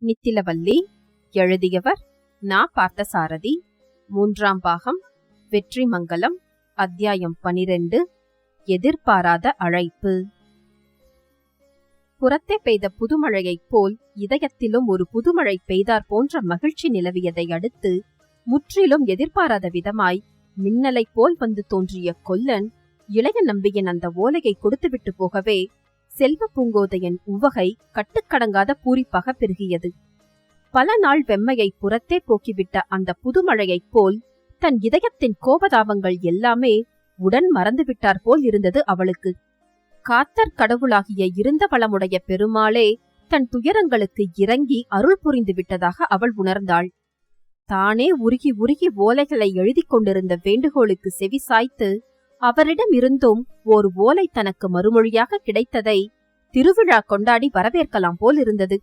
நித்திலவல்லி. எழுதியவர் நா. பார்த்தசாரதி. 3ஆம் பாகம். வெற்றிமங்கலம். அத்தியாயம் 12. எதிர்பாராத அழைப்பு. புறத்தே பெய்த புதுமழையைப் போல் இதயத்திலும் ஒரு புதுமழை பெய்தார் போன்ற மகிழ்ச்சி நிலவியதை அடுத்து முற்றிலும் எதிர்பாராத விதமாய் மின்னலைப் போல் வந்து தோன்றிய கொல்லன் இளைய நம்பியின் அந்த ஓலையை கொடுத்துவிட்டு போகவே செல்வ பூங்கோதையின் உவகை கட்டுக்கடங்காத பூரிப்பாக பெருகியது. பல நாள் வெம்மையை புறத்தே போக்கிவிட்ட அந்த புதுமழையைப் போல் தன் இதயத்தின் கோபதாபங்கள் எல்லாமே உடன் மறந்துவிட்டார் போல் இருந்தது அவளுக்கு. காத்தற் கடவுளாகிய இருந்த வளமுடைய பெருமாளே தன் துயரங்களுக்கு இறங்கி அருள் புரிந்து விட்டதாக அவள் உணர்ந்தாள். தானே உருகி உருகி ஓலைகளை எழுதி கொண்டிருந்த வேண்டுகோளுக்கு செவி சாய்த்து அவரிடமிருந்தும் ஓர் ஓலை தனக்கு மறுமொழியாக கிடைத்ததை திருவிழா கொண்டாடி வரவேற்கலாம் போல் இருந்தது.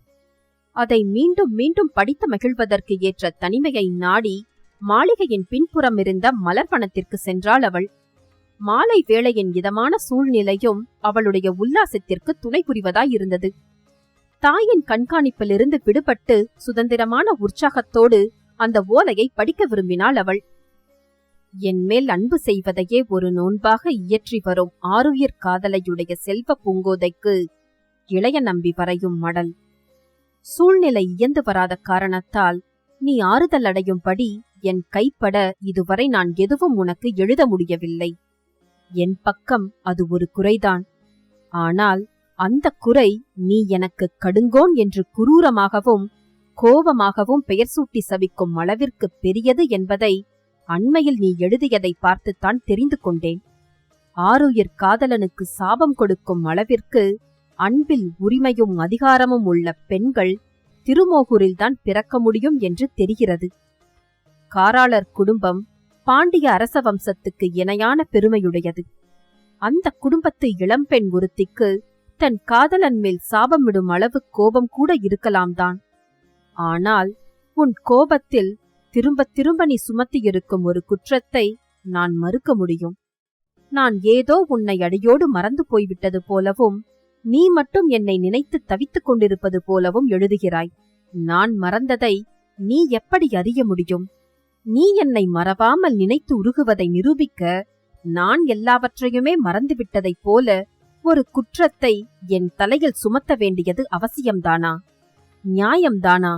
அதை மீண்டும் மீண்டும் படித்து மகிழ்வதற்கு ஏற்ற தனிமையை நாடி மாளிகையின் பின்புறம் இருந்த மலர்வனத்திற்கு சென்றாள் அவள். மாலை வேளையின் இதமான சூழ்நிலையும் அவளுடைய உல்லாசத்திற்கு துணை புரிவதாயிருந்தது. தாயின் கண்காணிப்பிலிருந்து விடுபட்டு சுதந்திரமான உற்சாகத்தோடு அந்த ஓலையை படிக்க விரும்பினாள் அவள். என்மேல் அன்பு செய்வதையே ஒரு நோன்பாக இயற்றி வரும் ஆருயிர் காதலையுடைய செல்வ பூங்கோதைக்கு இளைய நம்பி வரையும் மடல். சூழ்நிலை இயந்து வராத காரணத்தால் நீ ஆறுதல் அடையும்படி என் கைப்பட இதுவரை நான் எதுவும் உனக்கு எழுத முடியவில்லை. என் பக்கம் அது ஒரு குறைதான். ஆனால் அந்த குறை நீ எனக்கு கடுங்கோன் என்று குரூரமாகவும் கோபமாகவும் பெயர் சூட்டி சபிக்கும் அளவிற்கு பெரியது என்பதை அண்மையில் நீ எழுதியதை பார்த்துத்தான் தெரிந்து கொண்டேன். ஆருயிர் காதலனுக்கு சாபம் கொடுக்கும் அளவிற்கு அன்பில் உரிமையும் அதிகாரமும் உள்ள பெண்கள் திருமோகூரில்தான் பிறக்க முடியும் என்று தெரிகிறது. காராளர் குடும்பம் பாண்டிய அரச வம்சத்துக்கு இணையான பெருமையுடையது. அந்த குடும்பத்து இளம்பெண் ஒருத்திக்கு தன் காதலன் மேல் சாபமிடும் அளவு கோபம் கூட இருக்கலாம்தான். ஆனால் உன் கோபத்தில் திரும்ப திரும்ப நீ சுமத்தியிருக்கும் ஒரு குற்றத்தை நான் மறுக்க முடியும். நான் ஏதோ உன்னை அடியோடு மறந்து போய்விட்டது போலவும் நீ மட்டும் என்னை நினைத்து தவித்துக் கொண்டிருப்பது போலவும் எழுதுகிறாய். நான் மறந்ததை நீ எப்படி அறிய முடியும்? நீ என்னை மறவாமல் நினைத்து உருகுவதை நிரூபிக்க நான் எல்லாவற்றையுமே மறந்துவிட்டதைப் போல ஒரு குற்றத்தை என் தலையில் சுமத்த வேண்டியது அவசியம்தானா? நியாயம்தானா?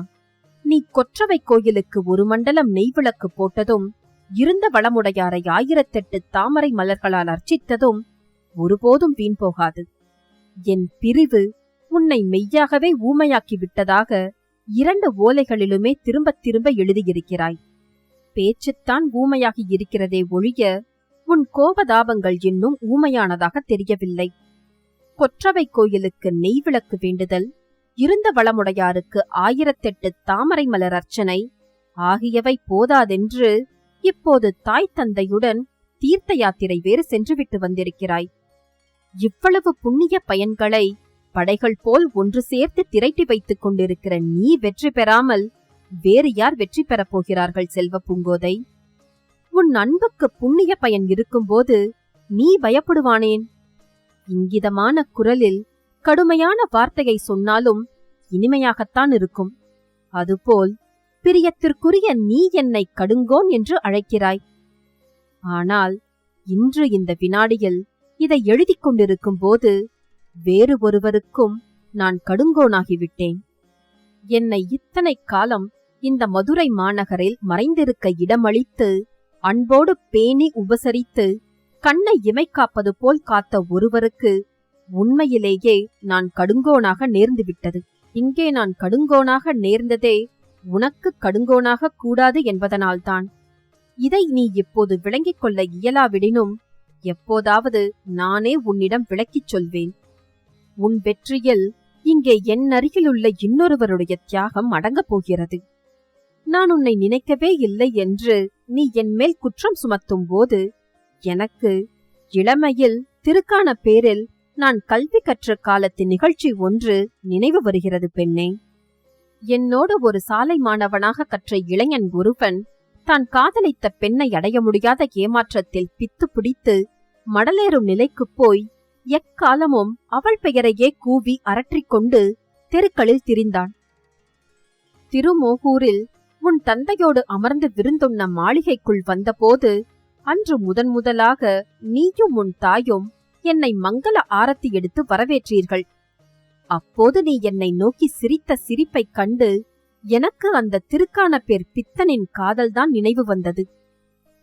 நீ கொற்றவை கோயிலுக்கு ஒரு மண்டலம் நெய்விளக்கு போட்டதும் இருந்த வளமுடையாரை 1008 தாமரை மலர்களால் அர்ச்சித்ததும் ஒருபோதும் வீண் போகாது. என் பிரிவு உன்னை மெய்யாகவே ஊமையாக்கி விட்டதாக 2 ஓலைகளிலுமே திரும்பத் திரும்ப எழுதியிருக்கிறாய். பேச்சுத்தான் ஊமையாகி இருக்கிறதே ஒழிய உன் கோபதாபங்கள் இன்னும் ஊமையானதாக தெரியவில்லை. கொற்றவை கோயிலுக்கு நெய்விளக்கு வேண்டுதல், இருந்த வளமுடையாருக்கு 1008 தாமரை மலர் அர்ச்சனை ஆகியவை போதாதென்று இப்போது தாய் தந்தையுடன் தீர்த்த யாத்திரை வேறு சென்றுவிட்டு வந்திருக்கிறாய். இவ்வளவு புண்ணிய பயன்களை படைகள் போல் ஒன்று சேர்த்து திரட்டி வைத்துக் கொண்டிருக்கிற நீ வெற்றி பெறாமல் வேறு யார் வெற்றி பெறப் போகிறார்கள் செல்வ பூங்கோதை? உன் அன்புக்கு புண்ணிய பயன் இருக்கும்போது நீ பயப்படுவானேன்? இங்கிதமான குரலில் கடுமையான வார்த்தையை சொன்னாலும் இனிமையாகத்தான் இருக்கும். அதுபோல் பிரியத்திற்குரிய நீ என்னை கடுங்கோன் என்று அழைக்கிறாய். ஆனால் இன்று இந்த வினாடியில் இதை எழுதிக் கொண்டிருக்கும் போது வேறு ஒருவருக்கும் நான் கடுங்கோனாகிவிட்டேன். என்னை இத்தனை காலம் இந்த மதுரை மாநகரில் மறைந்திருக்க இடமளித்து அன்போடு பேணி உபசரித்து கண்ணை இமைக்காப்பது போல் காத்த ஒருவருக்கு உண்மையிலேயே நான் கடுங்கோனாக நேர்ந்துவிட்டது. இங்கே நான் கடுங்கோனாக நேர்ந்ததே உனக்கு கடுங்கோனாக கூடாது என்பதனால்தான். இதை நீ இப்போது விளங்கிக் கொள்ள இயலாவிடினும் எப்போதாவது நானே உன்னிடம் விளக்கிச் சொல்வேன். உன் வெற்றியில் இங்கே என் அருகிலுள்ள இன்னொருவருடைய தியாகம் அடங்கப் போகிறது. நான் உன்னை நினைக்கவே இல்லை என்று நீ என் மேல் குற்றம் சுமத்தும் போது எனக்கு இளமையில் திருக்கான பேரில் நான் கல்வி கற்ற காலத்து நிகழ்ச்சி ஒன்று நினைவு வருகிறது பெண்ணே. என்னோடு ஒரு சாலை மாணவனாக கற்ற இளைஞன் ஒருவன் தான் காதலித்த பெண்ணை அடைய முடியாத ஏமாற்றத்தில் பித்து பிடித்து மடலேறும் நிலைக்குப் போய் எக்காலமும் அவள் பெயரையே கூவி அரற்றிக்கொண்டு தெருக்களில் திரிந்தான். திருமோகூரில் உன் தந்தையோடு அமர்ந்து விருந்துண்ண மாளிகைக்குள் வந்தபோது அன்று முதலாக நீயும் உன் தாயும் என்னை மங்கள ஆரத்தி எடுத்து வரவேற்றீர்கள். அப்போது நீ என்னை நோக்கி சிரித்த சிரிப்பைக் கண்டு எனக்கு அந்த திருக்கானப்பேர் பித்தனின் காதல்தான் நினைவு வந்தது.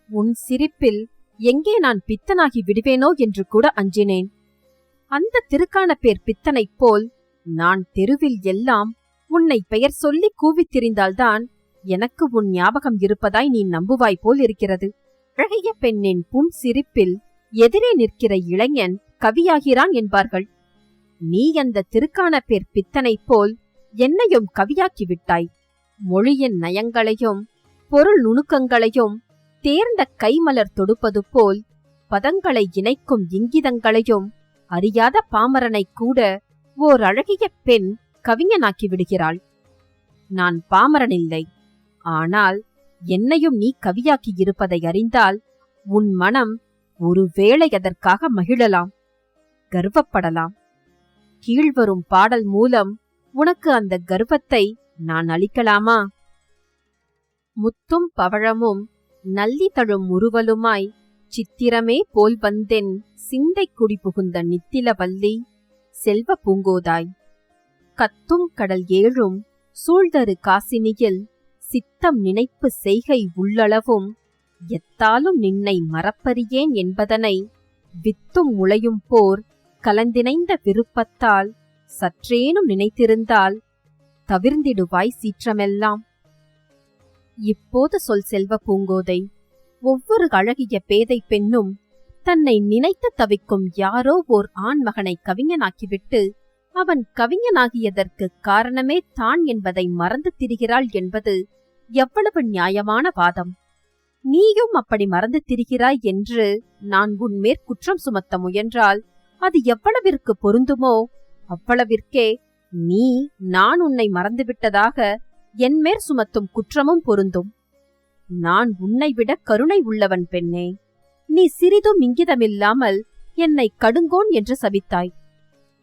உன் சிரிப்பில் எங்கே நான் பித்தனாகி விடுவேனோ என்று கூட அஞ்சினேன். அந்த திருக்கானப்பேர் பித்தனைப் போல் நான் தெருவில் எல்லாம் உன்னை பெயர் சொல்லி கூவித் திரிந்தால்தான் எனக்கு உன் ஞாபகம் இருப்பதாய் நீ நம்புவாய் போல் இருக்கிறது. அழகிய பெண்ணின் புன் சிரிப்பில் எதிரே நிற்கிற இளைஞன் கவியாகிறான் என்பார்கள். நீ அந்த திருக்கானப்பேர் பித்தனைப் போல் என்னையும் கவியாக்கி விட்டாய். மொழியின் நயங்களையும் பொருள் நுணுக்கங்களையும் தேர்ந்த கைமலர் தொடுப்பது போல் பதங்களை இணைக்கும் இங்கிதங்களையும் அறியாத பாமரனைக் கூட ஓர் அழகிய பெண் கவிஞனாக்கி விடுகிறாள். நான் பாமரனில்லை, ஆனால் என்னையும் நீ கவியாக்கி இருப்பதை அறிந்தால் உன் மனம் ஒருவேளை அதற்காக மகிழலாம், கர்வப்படலாம். கீழ்வரும் பாடல் மூலம் உனக்கு அந்த கர்வத்தை நான் அளிக்கலாமா? முத்தும் பவழமும் நல்லி தழும் உருவலுமாய் சித்திரமே போல் வந்தென் சிந்தை குடி புகுந்த நித்திலவல்லி செல்வ பூங்கோதாய். கத்தும் கடல் ஏழும் சூழ்தரு காசினியில் சித்தம் நினைப்பு செய்கை உள்ளளவும் எத்தாலும் நின்னை மறப்பறியேன் என்பதனை வித்தும் முளையும் போர் கலந்திணைந்த விருப்பத்தால் சற்றேனும் நினைத்திருந்தால் தவிர்ந்திடுவாய் சீற்றமெல்லாம். இப்போது சொல் செல்வ பூங்கோதை, ஒவ்வொரு அழகிய பேதை பெண்ணும் தன்னை நினைத்து தவிக்கும் யாரோ ஓர் ஆண்மகனை கவிஞனாக்கிவிட்டு அவன் கவிஞனாகியதற்கு காரணமே தான் என்பதை மறந்து திரிகிறாள் என்பது எவ்வளவு நியாயமான வாதம். நீயும் அப்படி மறந்து திரிகிறாய் என்று நான் உன்மேற் குற்றம் சுமத்த முயன்றால் அது எவ்வளவிற்கு பொருந்துமோ அவ்வளவிற்கே நீ நான் உன்னை மறந்துவிட்டதாக என்மேற் சுமத்தும் குற்றமும் பொருந்தும். நான் உன்னை விட கருணை உள்ளவன் பெண்ணே. நீ சிறிதும் இங்கிதமில்லாமல் என்னை கடுங்கோன் என்று சபித்தாய்.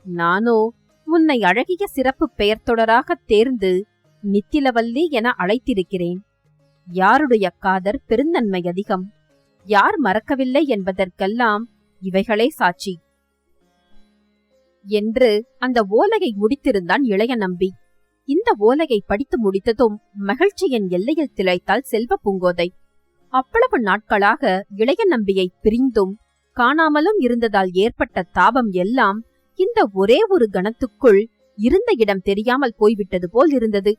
நானோ உன்னை அழகிய சிறப்பு பெயர் தொடராகத் தேர்ந்து நித்திலவல்லி என அழைத்திருக்கிறேன். யாருடைய காதர் பெருந்தன்மை அதிகம், யார் மறக்கவில்லை என்பதற்கெல்லாம் இவைகளே சாட்சி என்று அந்த ஓலையை முடித்திருந்தான் இளைய நம்பி. இந்த ஓலையை படித்து முடித்ததும் மகிழ்ச்சியின் எல்லையில் திளைத்தாள் செல்வ பூங்கோதை. அவ்வளவு நாட்களாக இளைய நம்பியை பிரிந்தும் காணாமலும் இருந்ததால் ஏற்பட்ட தாபம் எல்லாம் இந்த ஒரே ஒரு கணத்துக்குள் இருந்த இடம் தெரியாமல் போய்விட்டது போல் இருந்தது.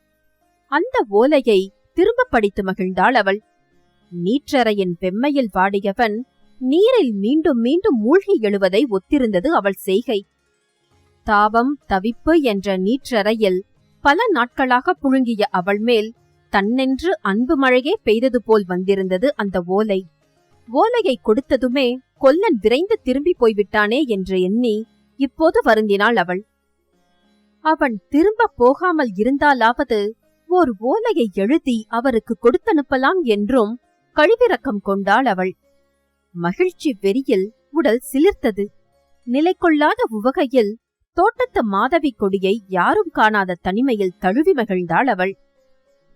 அந்த ஓலையை திரும்ப படித்து மகிழ்ந்தாள் அவள். நீற்றறையின் வெம்மையில் வாடியவன் நீரில் மீண்டும் மீண்டும் மூழ்கி எழுவதை ஒத்திருந்தது அவள் செய்கை. தாபம் தவிப்பு என்ற நீற்றறையில் பல நாட்களாக புழுங்கிய அவள் மேல் தன்னென்று அன்பு மழையே பெய்தது போல் வந்திருந்தது அந்த ஓலை. ஓலையை கொடுத்ததுமே கொல்லன் விரைந்து திரும்பி போய்விட்டானே என்று எண்ணி இப்போது வருந்தினாள் அவள். அவன் திரும்ப போகாமல் இருந்தாலாவது ஓர் ஓலையை எழுதி அவருக்கு கொடுத்தனுப்பலாம் என்றும் கழிவிறக்கம் கொண்டாள் அவள். மகிழ்ச்சி வெறியில் உடல் சிலிர்த்தது. நிலை கொள்ளாத உவகையில் தோட்டத்து மாதவி கொடியை யாரும் காணாத தனிமையில் தழுவி மகிழ்ந்தாள் அவள்.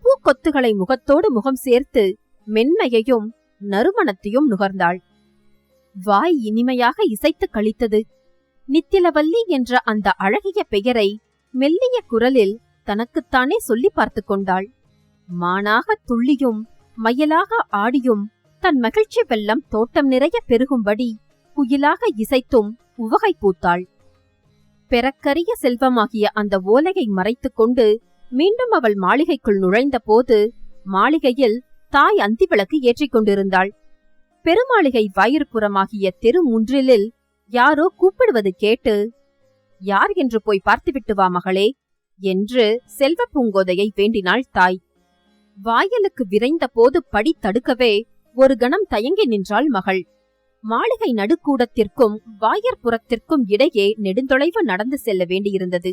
பூக்கொத்துகளை முகத்தோடு முகம் சேர்த்து மென்மையையும் நறுமணத்தையும் நுகர்ந்தாள். வாய் இனிமையாக இசைத்து கழித்தது. நித்திலவல்லி என்ற அந்த அழகிய பெயரை மெல்லிய குரலில் தனக்குத்தானே சொல்லி பார்த்து கொண்டாள். மானாக துள்ளியும் மயலாக ஆடியும் தன் மகிழ்ச்சி வெள்ளம் தோட்டம் நிறைய பெருகும்படி குயிலாக இசைத்தும் உவகை பூத்தாள். பெறக்கரிய செல்வமாகிய அந்த ஓலையை மறைத்துக் கொண்டு மீண்டும் அவள் மாளிகைக்குள் நுழைந்த போது மாளிகையில் தாய் அந்தி விளக்கு ஏற்றிக் கொண்டிருந்தாள். பெருமாளிகை வாயிற்புறமாகிய தெரு முன்றிலில் யாரோ கூப்பிடுவது கேட்டு, யார் என்று போய் பார்த்துவிட்டு வா மகளே என்று செல்வ பூங்கோதையை வேண்டினாள் தாய். வாயிலுக்கு விரைந்த போது படி தடுக்கவே ஒரு கணம் தயங்கி நின்றாள் மகள். மாளிகை நடுக்கூடத்திற்கும் வாயற்புறத்திற்கும் இடையே நெடுந்தொலைவு நடந்து செல்ல வேண்டியிருந்தது.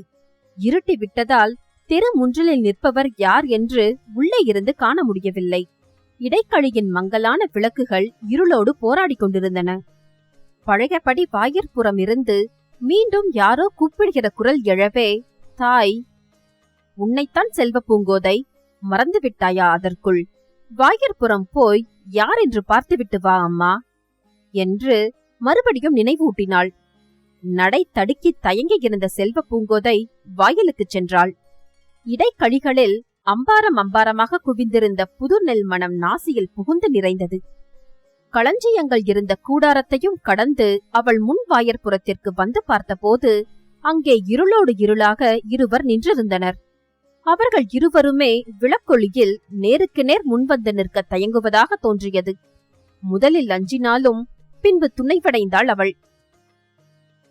இருட்டி விட்டதால் தெரு முன்றிலில் நிற்பவர் யார் என்று உள்ளே இருந்து காண முடியவில்லை. இடைக்கழியின் மங்கலான விளக்குகள் இருளோடு போராடி கொண்டிருந்தன. பழையபடி வாயிற்புறம் இருந்து மீண்டும் யாரோ கூப்பிடுகிற குரல் எழவே தாய், உன்னைத்தான் செல்வ பூங்கோதை மறந்துவிட்டாயா அதற்குள்? வாயிற்புறம் போய் யார் என்று பார்த்துவிட்டு வா அம்மா என்று மறுபடியும் நினைவூட்டினாள். நடை தடுக்கி தயங்கியிருந்த செல்வ பூங்கோதை வாயிலுக்குச் சென்றாள். இடைக்கழிகளில் அம்பாரம் அம்பாரமாக குவிந்திருந்த புது நெல் மனம் நாசியில் புகுந்து நிறைந்தது. களஞ்சியங்கள் இருந்த கூடாரத்தையும் கடந்து அவள் முன் வாயற்புறத்திற்கு வந்து பார்த்தபோது அங்கே இருளோடு இருளாக இருவர் நின்றிருந்தனர். அவர்கள் இருவருமே விளக்கொளியில் நேருக்கு நேர் முன்வந்து நிற்க தயங்குவதாக தோன்றியது. முதலில் அஞ்சினாலும் பின்பு துணைவடைந்தாள் அவள்.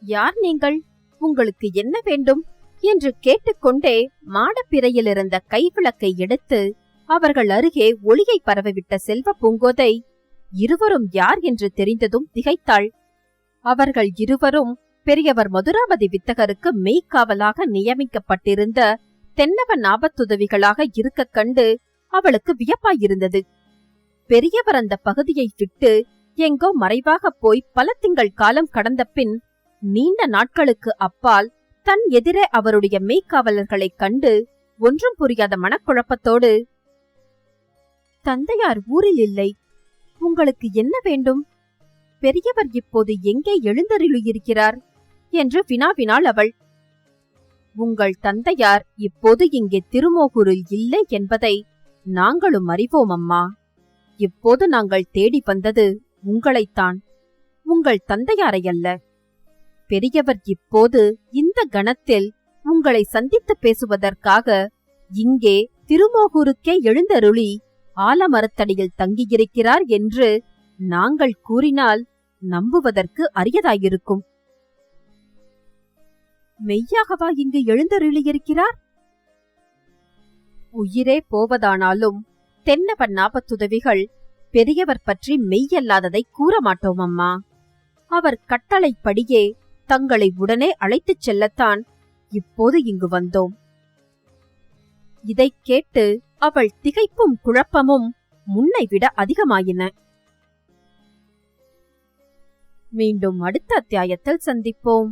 யார் நீங்கள்? உங்களுக்கு என்ன வேண்டும் என்று கேட்டுக்கொண்டே மாடப்பிறையிலிருந்த கைவிளக்கை எடுத்து அவர்கள் அருகே ஒளியை பரவவிட்ட செல்வ பூங்கோதை இருவரும் யார் என்று தெரிந்ததும் திகைத்தாள். அவர்கள் இருவரும் பெரியவர் மதுராபதி வித்தகருக்கு மெய்க்காவலாக நியமிக்கப்பட்டிருந்த தென்னவன் ஆபத்துதவிகளாக இருக்க கண்டு அவளுக்கு வியப்பாயிருந்தது. பெரியவர் அந்த பகுதியை விட்டு எங்கோ மறைவாக போய் பல திங்கள் காலம் கடந்த பின் நீண்ட நாட்களுக்கு அப்பால் தன் எதிரே அவருடைய மெய்க்காவலர்களைக் கண்டு ஒன்றும் புரியாத மனக்குழப்பத்தோடு, தந்தையார் ஊரில் இல்லை, உங்களுக்கு என்ன வேண்டும்? பெரியவர் இப்போது எங்கே எழுந்தருளியிருக்கிறார் என்று வினாவினாள் அவள். உங்கள் தந்தையார் இப்போது இங்கே திருமோகூரில் இல்லை என்பதை நாங்களும் அறிவோம் அம்மா. இப்போது நாங்கள் தேடி வந்தது உங்களைத்தான், உங்கள் தந்தையாரையல்ல. பெரியவர் இப்போது இந்த கணத்தில் உங்களை சந்தித்து பேசுவதற்காக இங்கே திருமோகூருக்கே எழுந்தருளி ஆலமரத்தடியில் தங்கியிருக்கிறார் என்று நாங்கள் கூறினால் நம்புவதற்கு அரியதாயிருக்கும். மெய்யாகவா இங்கு எழுந்தருளியிருக்கிறார்? உயிரே போவதானாலும் தென்னவன் ஆபத்துதவிகள் பெரியவர் பற்றி மெய்யல்லாததை கூற மாட்டோம் அம்மா. அவர் கட்டளைப்படியே தங்களை உடனே அழைத்துச் செல்லத்தான் இப்போது இங்கு வந்தோம். இதைக் கேட்டு அவள் திகைப்பும் குழப்பமும் முன்னை விட அதிகமாயின. மீண்டும் அடுத்த அத்தியாயத்தில் சந்திப்போம்.